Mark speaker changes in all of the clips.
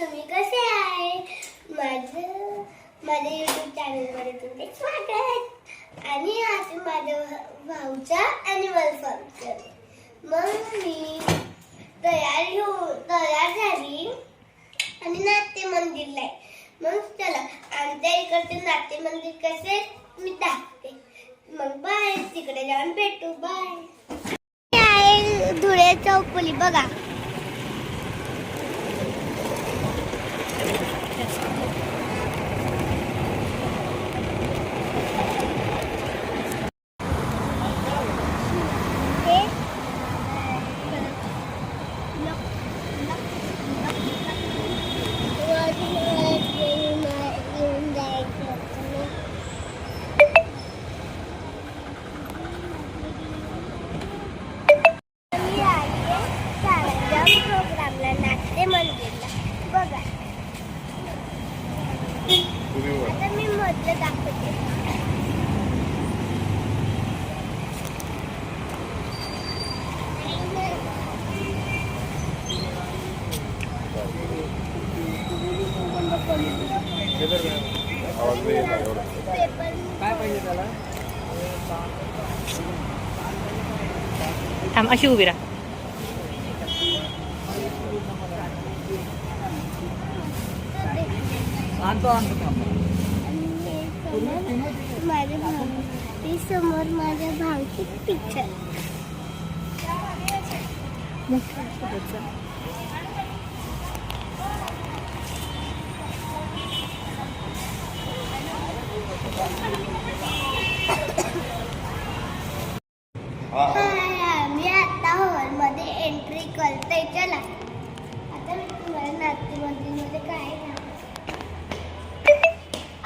Speaker 1: तुम्ही कसे आहे? माझ्या YouTube चॅनलमध्ये तुमचे स्वागत. आणि आज माझ्या भाऊचा ॲन्युअल फंक्शन. मग मी तयार झाली आणि नाट्य मंदिरला आहे. मग चला आमच्या इकडचे नाट्य मंदिर कसे मी दाखवते. मग बाय, तिकडे जाऊन भेटू. बाय. आहे धुळे चौफुली बघा. प्रोग्रामला नाट्य मंदिरला बघा. आता मी मधलं दाखवते.
Speaker 2: काय पाहिजे त्याला?
Speaker 3: थांब, अशी उभी राहा.
Speaker 1: माझ्या भाऊ ते समोर माझ्या भाऊची पिक्चर. मी आता हॉलमध्ये एंट्री करते. चला आता मी तुम्हाला नाट्य मंदिरमध्ये काय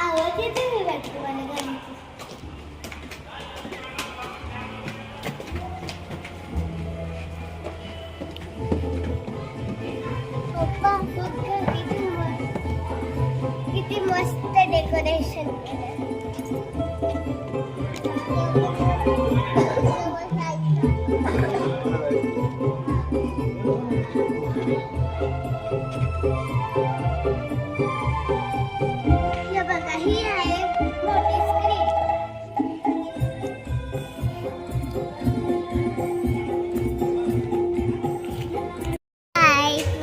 Speaker 1: आवाज येते मी वाटतं मला गाण्याची. पप्पा बघ किती मस्त डेकोरेशन केलं. हे बघा, ही आहे मोठी स्क्रीन.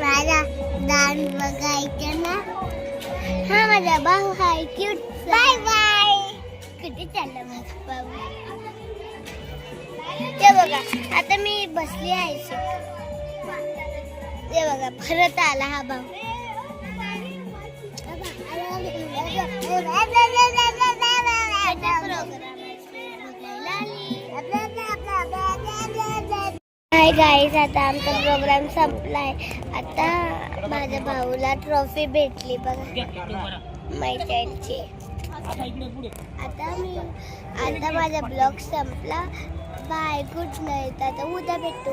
Speaker 1: माझा डान्स बघायचं ना. हा माझा भाऊ आहे क्यूट. Bye bye. कुठे चालला माझा भाऊ? ते बघा आता मी बसली आहे. ते बघा परत आला हा भाऊ. हाय गाईज, आता आमचा प्रोग्राम संपलाय. आता माझ्या भाऊला ट्रॉफी भेटली बघा मैत्रिणीची. आता माझा ब्लॉग संपला. Bye, good night. आता उद्या भेटू.